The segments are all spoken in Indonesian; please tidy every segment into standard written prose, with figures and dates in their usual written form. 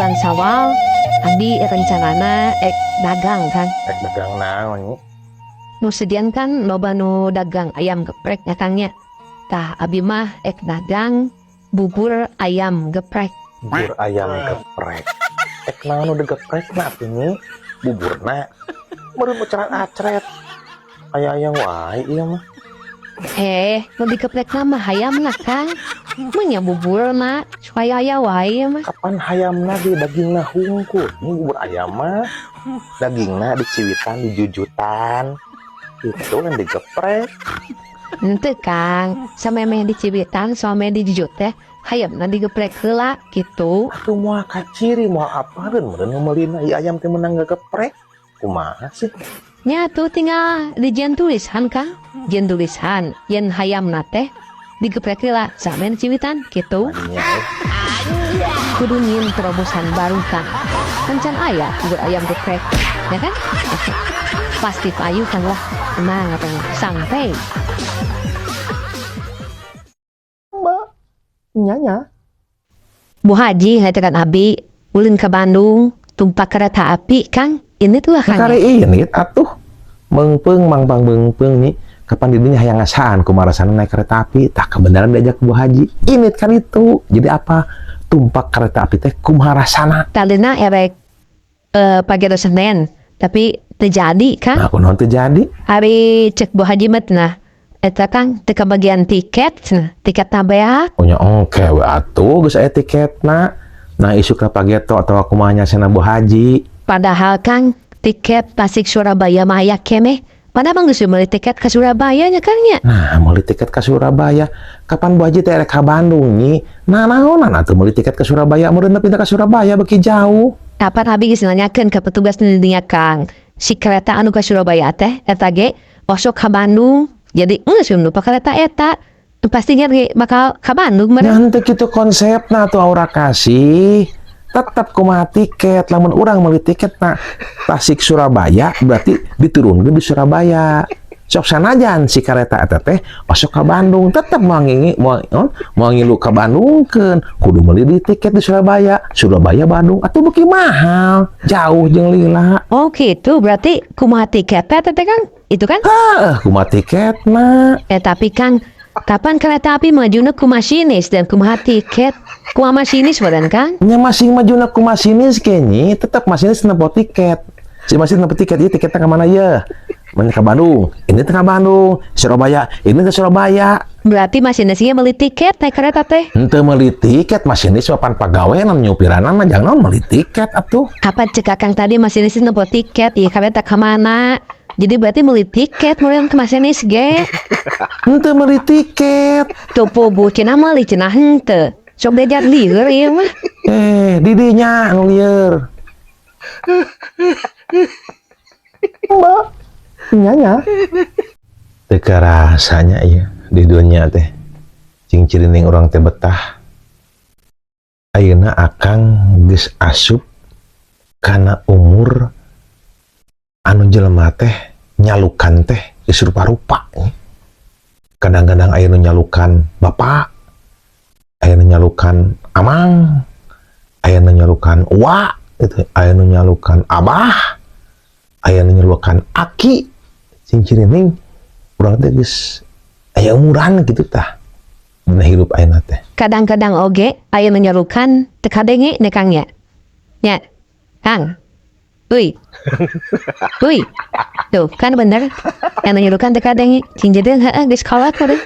bulan Syawal Abi rencanana dagang kan dagang naon nu sedian kan loba nu dagang ayam geprek ya Kangnya tah Abi mah dagang bubur ayam geprek. bubur ayam geprek naon udah geprek na ini buburna meureun ucaran acret aya wae ieu mah nu digeprek mah hayamna Kang mun nya buburna supaya aya wae mah. kapan hayamna di dagingna hungkul ini bubur ayam mah dagingna diciwitan dijujutan itu kan digeprek Henteu Kang, samemeh dicibitan samemeh dijujut teh hayamna digeprek heula gitu. atuh moal kaciri moal apareun meureun meulina ieu ayam teh meunang geprek kumaha sih Nya tuh tinggal dijieun tulisan Kang, jieun tulisan yen hayamna teh digeprek heula samemeh dicibitan gitu. nya Kudu nyieun terobosan baru Kang. Kencan aya bubur ayam geprek, ya kan? Pasti payu Kang lah. Tenang ateng sampai. nyanya Bu Haji ngajak Abi ulin ke Bandung tumpak kereta api Kang. Ini tuh Kang. kare ini atuh mengpeung mangpang mengpeung nih kapan didinya hayang ngasaan kumarasana naik kereta api tak kebenaran diajak Bu Haji ini kan itu jadi apa tumpak kereta api teh kumaha rasana Talina erek pagi Senin tapi terjadi Kang. nah kunaon teh jadi Hari cek Bu Haji mat nah eta Kang teu bagian tiket nah tiket beak. punya ongke we atuh geus aya tiketna nah isuk ka pageto atau kumaha nyasana Bu Haji Padahal Kang tiket Tasik Surabaya mah aya kemeh. Padahal geus meuli tiket ke Surabaya nya Kang nya. nah meuli tiket ke Surabaya kapan Bu Haji teh rek ka Bandung nih nah naonan atuh meuli tiket ke Surabaya meureun pindah ka Surabaya beuki jauh Kapan Abi geus nanyakeun ka petugas nu dinya Kang. Si kereta anu ka Surabaya teh eta ge osok ka Bandung. Jadi geus numpak kereta eta. Pastinya ge bakal ka Bandung meureun. nanti gitu konsepna tuh aura kasih tetap kumaha tiket lamun urang meuli tiket na Tasik Surabaya berarti diturunkeun di Surabaya sok sanajan si kereta eta teh masuk ka Bandung tetap mau ngilu ka Bandungkeun kudu meuli di tiket di Surabaya Bandung atuh beuki mahal jauh jeung lila Oh gitu, berarti kumaha tiket teh Kang? Itu kan? kumaha tiketna Tapi Kang, kapan kereta api majuna ku masinis dan kumaha tiket? Kumaha masinis meureun Kang? nya masing majuna ku masinis kenyi tetap masinis nempo tiket si masinis nempo tiket ieu tiketna ka mana ye mana ka Bandung ini teh ka Bandung Surabaya ini ke Surabaya Berarti masinisnya meuli tiket naik kereta teh. henteu meuli tiket masinis papan pagawean nyupiranna mah jangan meuli tiket atuh Kapan cek Kang tadi masinis nempo tiket ieu kereta ka mana? Jadi berarti meuli tiket meureun ke masinis ge. henteu meuli tiket Tuh pubuh cenah meuli cenah henteu. Sok belajar lieur ieu mah. didinya anu lieur mbak nyanya teu rasanya ieu di dunia teh cing cirining urang teh betah ayeuna akang geus asup kana umur anu jelema teh nyalukan teh geus rupa-rupa kadang-kadang ayeuna nyalukan bapak ayeuna nyalukan amang ayeuna nyalukan wa gitu ayeuna nyalukan abah ayeuna nyalukan aki sing cirining urang teh geus aya umuran gitu tah dina hirup ayeuna teh Kadang-kadang oge aya menyerukan teu kadenge ne Kang nya. Nya. Kang. Uy. Uy. Tuh, kan bener. Anu nyerukan teu kadenge. Cing jadi heeh geus kolot meureun.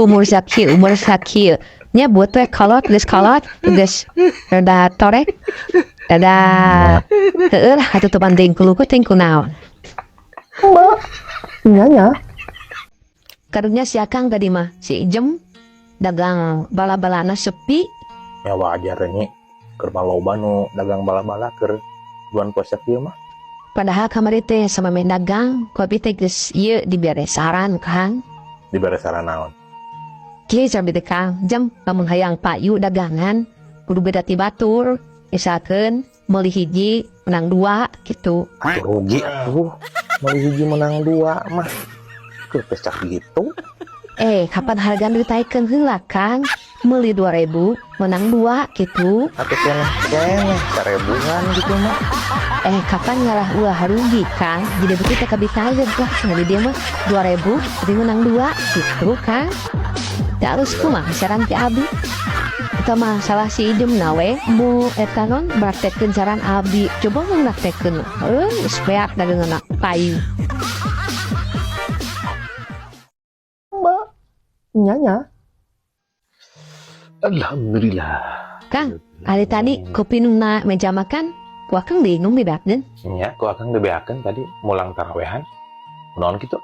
Umur sakieu. Nya buat we kolot geus kolot geus rada torek. Rada heueuh lah katutupan dengkul ku teh kunaon. mbak nyanya Karunya si Akang tadi mah si Ijem dagang bala-balana sepi. ya wajar nya keur maloba nu dagang bala-bala keur bulan puasa kieu mah Padahal kamari teh sama main dagang kopi teh geus ieu diberesaran Kang. dibere saran naon Kieu cabe teh Kang, jam lamun hayang payu dagangan kudu beda ti batur. Misalkeun meuli hiji menang dua gitu. atuh rugi atuh meuli hiji menang dua mah keur pecah gitu Kapan harga ditaikeun heula Kang? Beli 2.000, menang 2 gitu. Atau keneh seribuan gitu mah. Kapan ngalah ulah rugi kan? Jadi begitu kebitagan lah, jadi dia mah 2.000, tapi menang 2 gitu kan? Tak harus kumah saran ti abi. Itu masalah si idem nawe, mu etanon praktekkeun saran abi. Coba mu praktekkeun. Supaya dageunna payu. Mbak, nyanya. Alhamdulillah. Kang, hari tadi kopi nuna meja makan, kuah kang bingung bebeakeun. Nya, ku akang bebeakeun tadi mulang tarawehan. Kunaon kitu?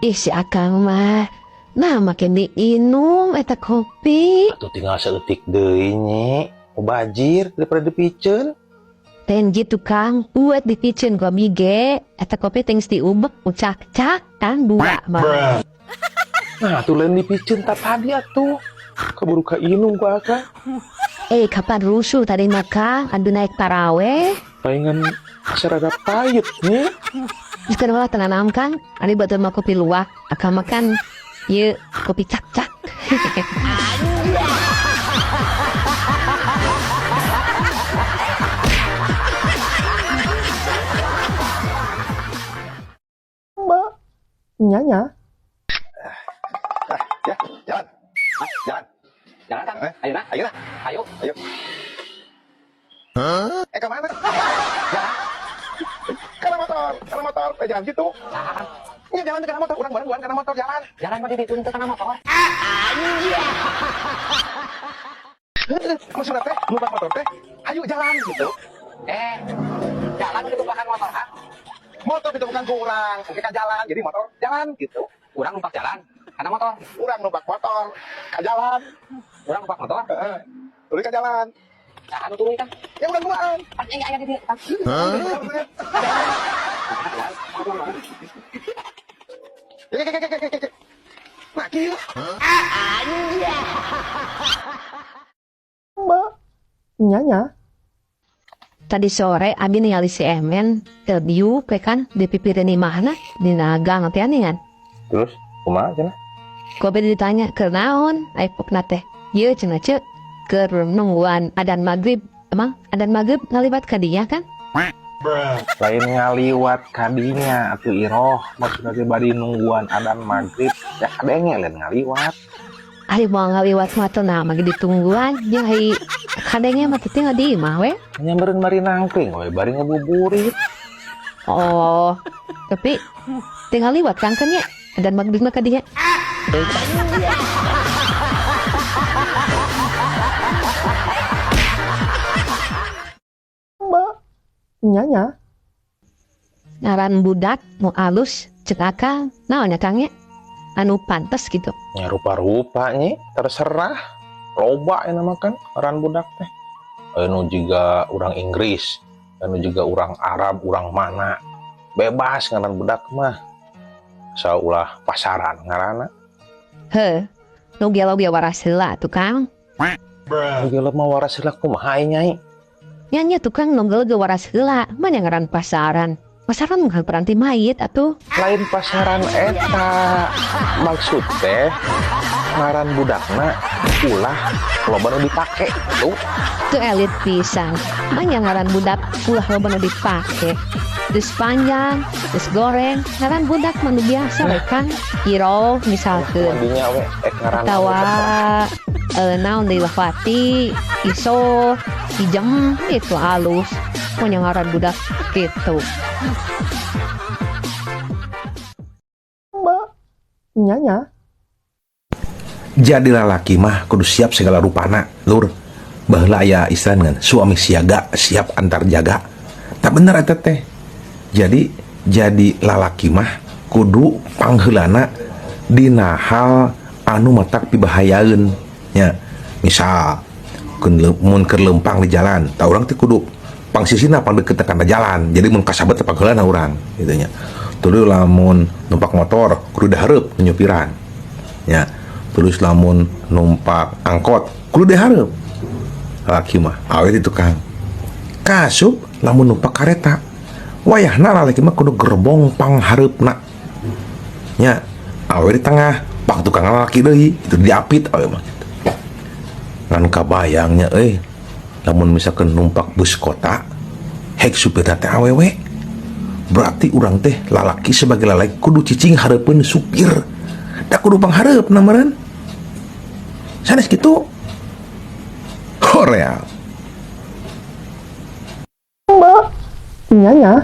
Ih si akang mah, nah makin diinum eta kopi. Atuh tinggal saeutik deui nyi. Mubajir daripada dipiceun. Ten gitu kang, buat dipiceun ku abi ge, eta kopi teng diubek ucak-cak kan 2 mah. Nah, atuh lain dipiceun tak tadi atuh. Keburu ka inung ku akang. Kapan rusuh tadi maka adu naik taraweh. Palingan serada payut nih. Sekarang lah tenanam kang, ada buat mah kopi luwak, akan makan ye kopi cak-cak. Mbak, nyanya. Ya, jalan. Jalan. Jalan kan? Ayo nah, ayo nah. Ayo. Kemana? Jalan. Karena motor, jalan gitu. Ini jalan karena motor, urang bareng karena motor jalan. Jalan mah dituntut karena motor. Kamu sudah teh, numpak motor teh. Ayo jalan gitu. Jalan itu bukan motor, ha? Motor itu bukan ku urang, kita jalan, jadi motor jalan gitu. Urang numpak jalan, karena motor. Urang numpak motor, ka jalan. Urang numpak motor. Tuluy ka jalan. Anu tuluy kan? Ya udah bukan. Aya di dieu. Nah, kieu. Mbak, nyanya. Tadi sore abi ningali si Emen ke biu kan di pipireun imahna dina gang teh kan. Terus kumaha cenah? Kopi ditanya ke naon, pokna teh. Ieu cenah ceuk keur nungguan adzan maghrib. Emang adzan maghrib ngalibat ka dia kan? Lain ngaliwat kadinya atuh iroh maksudna teh bari nungguan adzan maghrib ya kadenge lain ngaliwat. Ari mau ngaliwat mah teu nah mah ditungguan jeung hai kadenge mah teh tinggal di imah we. Hanya meureun bari nangkring we bari ngabuburit. Oh, tapi tinggal liwat kan nya adzan maghrib mah ka dia. Mbak, nyanya. Ngaran budak nu alus ceuk akang naonnya Kang nya? Anu pantes gitu. Ya rupa-rupa nyi, terserah. Loba ya nama kan, ngaran budak teh. Anu juga orang Inggris, anu juga orang Arab, orang mana. Bebas ngaran budak mah. Saulah pasaran ngaranna. Nu geloge waras heula tukang. Geuleuh mah waras heula kumaha nyai? Nya tukang nu geloge waras heula, mah ngaran pasaran. Pasaran mah peranti mayit atuh. Lain pasaran eta. Maksud teh ngaran budakna ulah loba nu dipake tuh. Itu elit pisan. Mah ngaran budak ulah loba nu dipake. Terus panjang, terus goreng, ngaran budak mah nu biasa we Kang. Iro misalkeun. Mandinya we ngaran Tawa naon deui lafati, iso, ijem itu halus. Punya ngaran budak gitu. Mbak, nyanya. Jadi lalaki mah kudu siap segala rupana, lur. Baheula aya istilah dengan suami siaga, siap antar jaga. Tak bener eta teh. Jadi lalaki mah kudu pangheulana dina hal anu matak pibahayaeun nya. Misal mun keur leumpang di jalan, tah urang teh kudu pangsisina pangdeukeut kana jalan. Jadi mun kasabet teh pangheulana urang gitu nya. Terus lamun numpak motor kudu dahareup nyupiran. Ya. Terus lamun numpak angkot kudu dahareup. Laki mah awet itu Kang. Kasup lamun numpak kareta wayahna lalaki mah kudu gerbong panghareupna. Nya, awe di tengah, pak tukang lalaki deui, itu diapit awe mah. Ngan kabayangnya lamun misalkan numpak bus kota hek supir teh awewe, berarti urang teh lalaki sebagai lalaki kudu cicing hareupeun supir da kudu panghareup na meureun sanes kitu. Korea Mbak, iya nya.